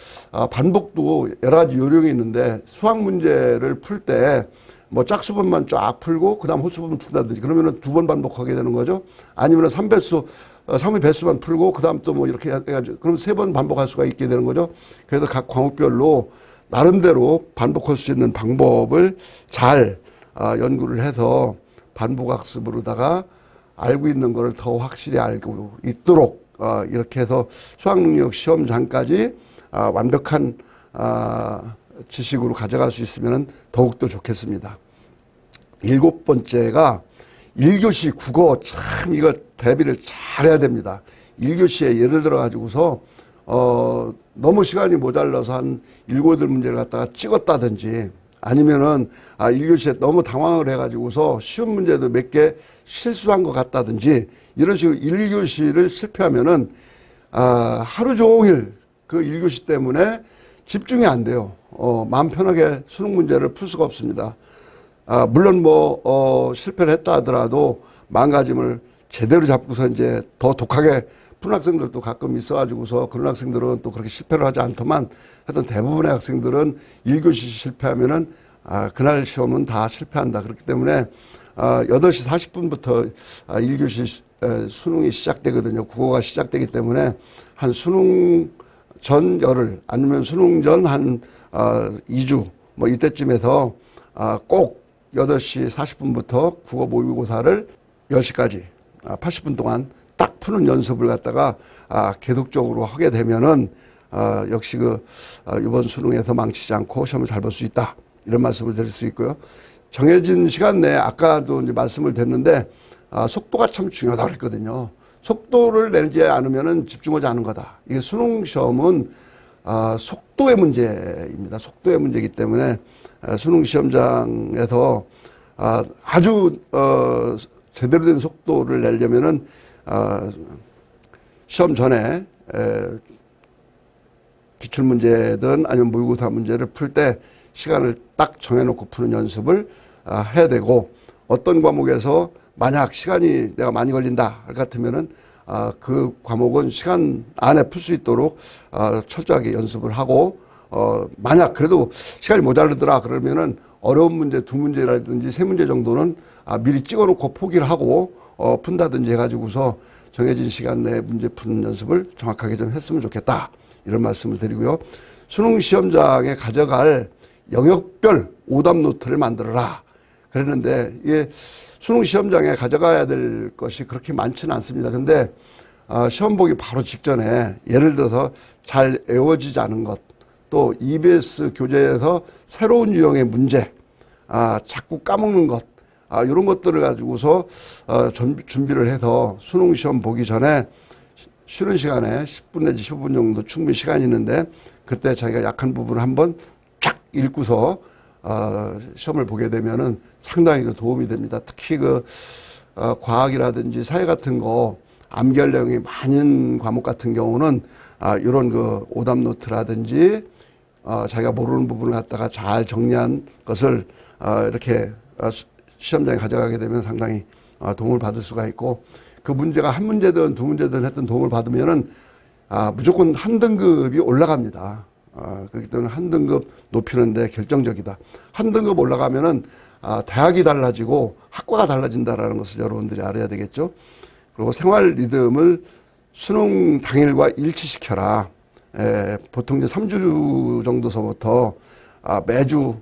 반복도 여러 가지 요령이 있는데 수학 문제를 풀 때 뭐 짝수분만 쫙 풀고 그다음 홀수분 푼다든지 그러면은 2번 반복하게 되는 거죠. 아니면은 3의 배수만 풀고 그다음 또 뭐 이렇게 해가지고 그럼 3번 반복할 수가 있게 되는 거죠. 그래서 각 과목별로 나름대로 반복할 수 있는 방법을 잘 연구를 해서 반복학습으로다가 알고 있는 것을 더 확실히 알고 있도록 이렇게 해서 수학능력 시험장까지 완벽한 지식으로 가져갈 수 있으면 더욱더 좋겠습니다. 7번째가 1교시 국어 참 이거 대비를 잘 해야 됩니다. 1교시에 예를 들어 가지고서 너무 시간이 모자라서 한 7문제를 갖다가 찍었다든지 아니면은 1교시에 너무 당황을 해가지고서 쉬운 문제도 몇 개 실수한 것 같다든지 이런 식으로 1교시를 실패하면은 하루 종일 그 1교시 때문에 집중이 안 돼요. 마음 편하게 수능 문제를 풀 수가 없습니다. 물론 뭐 실패를 했다 하더라도 마음가짐을 제대로 잡고서 이제 더 독하게 푸는 학생들도 가끔 있어가지고서 그런 학생들은 또 그렇게 실패를 하지 않더만 하여튼 대부분의 학생들은 1교시 실패하면은 그날 시험은 다 실패한다. 그렇기 때문에 8시 40분부터 1교시 수능이 시작되거든요. 국어가 시작되기 때문에 한 수능 전 열흘 아니면 수능 전 한 2주 뭐 이때쯤에서 꼭 8시 40분부터 국어 모의고사를 10시까지 80분 동안 딱 푸는 연습을 갖다가 계속적으로 하게 되면은 역시 이번 수능에서 망치지 않고 시험을 잘 볼 수 있다. 이런 말씀을 드릴 수 있고요. 정해진 시간 내에 아까도 이제 말씀을 드렸는데 속도가 참 중요하다고 그랬거든요. 속도를 내지 않으면은 집중하지 않은 거다. 이게 수능 시험은 속도의 문제입니다. 속도의 문제이기 때문에 수능 시험장에서 아주 제대로 된 속도를 내려면은 시험 전에 기출문제든 아니면 모의고사 문제를 풀 때 시간을 딱 정해놓고 푸는 연습을 해야 되고 어떤 과목에서 만약 시간이 내가 많이 걸린다 같으면은 그 과목은 시간 안에 풀 수 있도록 철저하게 연습을 하고 만약 그래도 시간이 모자르더라 그러면은 어려운 문제 두 문제라든지 세 문제 정도는 미리 찍어놓고 포기를 하고 푼다든지 해가지고서 정해진 시간 내에 문제 푸는 연습을 정확하게 좀 했으면 좋겠다. 이런 말씀을 드리고요. 수능 시험장에 가져갈 영역별 오답 노트를 만들어라. 그랬는데 이게 수능 시험장에 가져가야 될 것이 그렇게 많지는 않습니다. 근데 시험 보기 바로 직전에 예를 들어서 잘 외워지지 않은 것, 또 EBS 교재에서 새로운 유형의 문제, 자꾸 까먹는 것, 이런 것들을 가지고서 준비를 해서 수능 시험 보기 전에 쉬는 시간에 10분 내지 15분 정도 충분히 시간이 있는데 그때 자기가 약한 부분을 한번 쫙 읽고서 시험을 보게 되면은 상당히 도움이 됩니다. 특히 과학이라든지 사회 같은 거 암기할 내용이 많은 과목 같은 경우는 이런 오답 노트라든지 자기가 모르는 부분을 갖다가 잘 정리한 것을 이렇게 시험장에 가져가게 되면 상당히 도움을 받을 수가 있고 그 문제가 한 문제든 두 문제든 했던 도움을 받으면은 무조건 한 등급이 올라갑니다. 그렇기 때문에 한 등급 높이는데 결정적이다. 한 등급 올라가면은 대학이 달라지고 학과가 달라진다라는 것을 여러분들이 알아야 되겠죠. 그리고 생활 리듬을 수능 당일과 일치시켜라. 보통 이제 3주 정도서부터 매주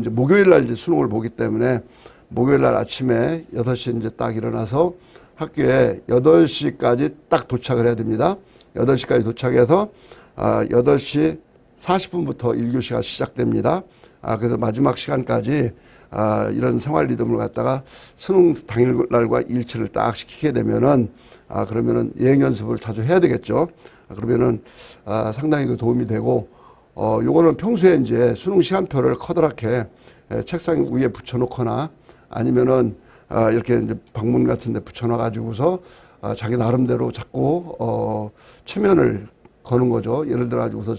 이제 목요일 날 이제 수능을 보기 때문에 목요일 날 아침에 6시 이제 딱 일어나서 학교에 8시까지 딱 도착을 해야 됩니다. 8시까지 도착해서 8시 40분부터 1교시가 시작됩니다. 그래서 마지막 시간까지 이런 생활 리듬을 갖다가 수능 당일날과 일치를 딱 시키게 되면은 그러면은 예행 연습을 자주 해야 되겠죠. 그러면은 상당히 도움이 되고 요거는 평소에 이제 수능 시간표를 커다랗게 책상 위에 붙여놓거나 아니면은 이렇게 이제 방문 같은 데 붙여놔 가지고서 자기 나름대로 자꾸 체면을 거는 거죠. 예를 들어 가지고서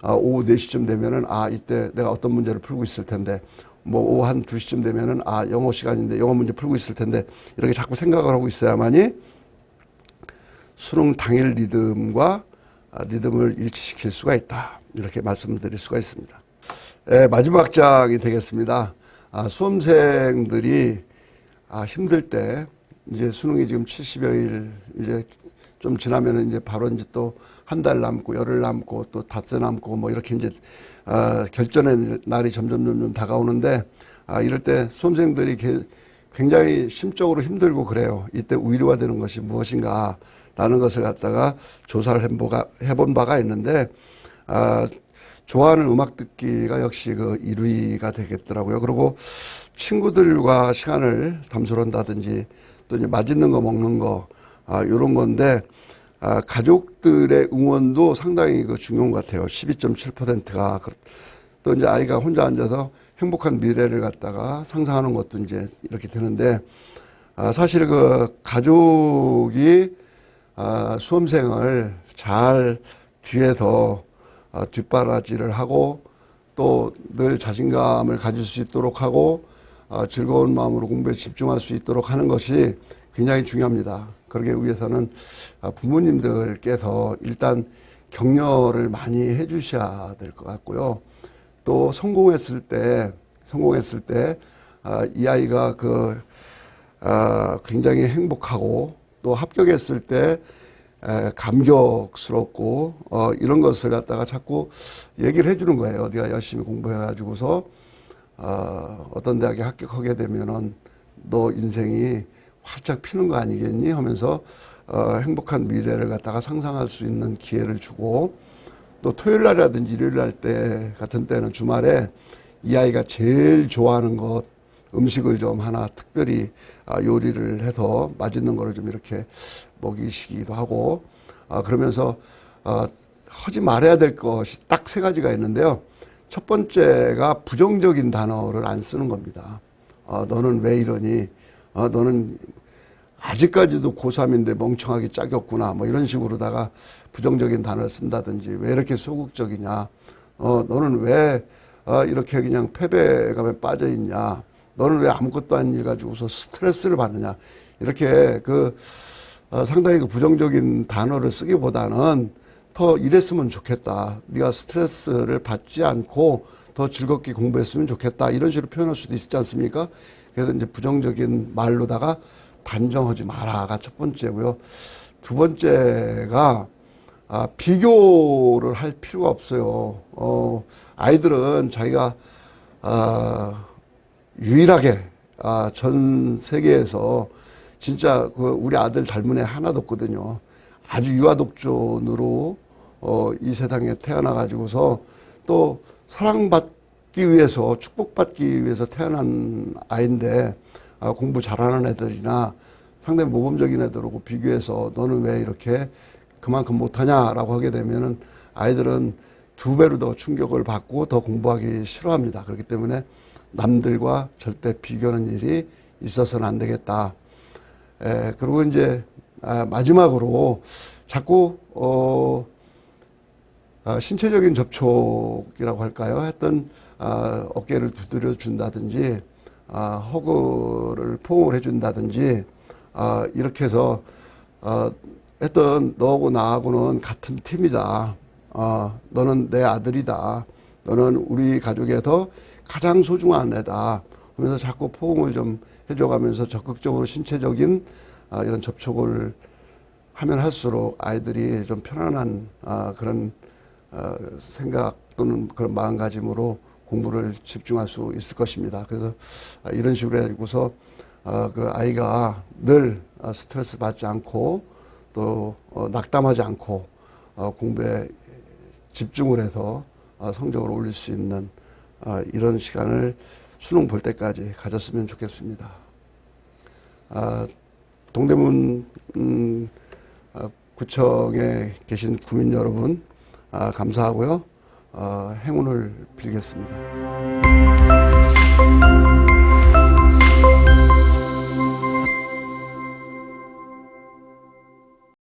오후 4시쯤 되면은 이때 내가 어떤 문제를 풀고 있을 텐데 뭐 오후 한 2시쯤 되면은 영어 시간인데 영어 문제 풀고 있을 텐데 이렇게 자꾸 생각을 하고 있어야만이 수능 당일 리듬과 리듬을 일치시킬 수가 있다. 이렇게 말씀드릴 수가 있습니다. 마지막 장이 되겠습니다. 수험생들이 힘들 때 이제 수능이 지금 70여일 이제 좀 지나면은 이제 바로 이제 또 한 달 남고 열흘 남고 또 닷새 남고 뭐 이렇게 이제 결전의 날이 점점 다가오는데 이럴 때 수험생들이 굉장히 심적으로 힘들고 그래요. 이때 의료화되는 것이 무엇인가 라는 것을 갖다가 조사를 해본 바가 있는데 좋아하는 음악 듣기가 역시 1위가 되겠더라고요. 그리고 친구들과 시간을 담소한다든지 또 이제 맛있는 거 먹는 거 이런 건데 가족들의 응원도 상당히 중요한 것 같아요. 12.7%가 또 이제 아이가 혼자 앉아서 행복한 미래를 갖다가 상상하는 것도 이제 이렇게 되는데 사실 가족이 수험생을 잘 뒤에서 뒷바라지를 하고 또 늘 자신감을 가질 수 있도록 하고 즐거운 마음으로 공부에 집중할 수 있도록 하는 것이 굉장히 중요합니다. 그러기 위해서는 부모님들께서 일단 격려를 많이 해 주셔야 될 것 같고요. 또 성공했을 때 이 아이가 굉장히 행복하고 또 합격했을 때 감격스럽고 이런 것을 갖다가 자꾸 얘기를 해주는 거예요. 네가 열심히 공부해가지고서 어떤 대학에 합격하게 되면은 너 인생이 활짝 피는 거 아니겠니? 하면서 행복한 미래를 갖다가 상상할 수 있는 기회를 주고 또 토요일 날이라든지 일요일 날 때 같은 때는 주말에 이 아이가 제일 좋아하는 것 음식을 좀 하나 특별히 요리를 해서 맛있는 거를 좀 이렇게 먹이시기도 하고 그러면서 하지 말아야 될 것이 딱 3가지가 있는데요. 첫 번째가 부정적인 단어를 안 쓰는 겁니다. 너는 왜 이러니? 너는 아직까지도 고3인데 멍청하게 짝이었구나. 뭐 이런 식으로다가 부정적인 단어를 쓴다든지 왜 이렇게 소극적이냐. 너는 왜 이렇게 그냥 패배감에 빠져 있냐. 너는 왜 아무것도 아닌 일 가지고서 스트레스를 받느냐. 이렇게 상당히 부정적인 단어를 쓰기보다는 더 이랬으면 좋겠다. 네가 스트레스를 받지 않고 더 즐겁게 공부했으면 좋겠다. 이런 식으로 표현할 수도 있지 않습니까? 그래서 이제 부정적인 말로다가 단정하지 마라가 첫 번째고요. 두 번째가 비교를 할 필요가 없어요. 아이들은 자기가 유일하게 전 세계에서 진짜 우리 아들 닮은 애 하나도 없거든요. 아주 유아독존으로 이 세상에 태어나 가지고서 또 사랑받기 위해서 축복받기 위해서 태어난 아이인데 공부 잘하는 애들이나 상당히 모범적인 애들하고 비교해서 너는 왜 이렇게 그만큼 못하냐라고 하게 되면은 아이들은 두 배로 더 충격을 받고 더 공부하기 싫어합니다. 그렇기 때문에 남들과 절대 비교하는 일이 있어서는 안 되겠다. 그리고 이제 마지막으로 자꾸 신체적인 접촉이라고 할까요? 했던 어깨를 두드려 준다든지 허그를 포옹을 해준다든지 이렇게 해서 했던 너하고 나하고는 같은 팀이다. 너는 내 아들이다. 너는 우리 가족에서 가장 소중한 애다. 하면서 자꾸 포옹을 좀 해줘가면서 적극적으로 신체적인 이런 접촉을 하면 할수록 아이들이 좀 편안한 그런 생각 또는 그런 마음가짐으로 공부를 집중할 수 있을 것입니다. 그래서 이런 식으로 해고서 그 아이가 늘 스트레스 받지 않고 또 낙담하지 않고 공부에 집중을 해서 성적을 올릴 수 있는 이런 시간을 수능 볼 때까지 가졌으면 좋겠습니다. 동대문 구청에 계신 구민 여러분 감사하고요. 행운을 빌겠습니다.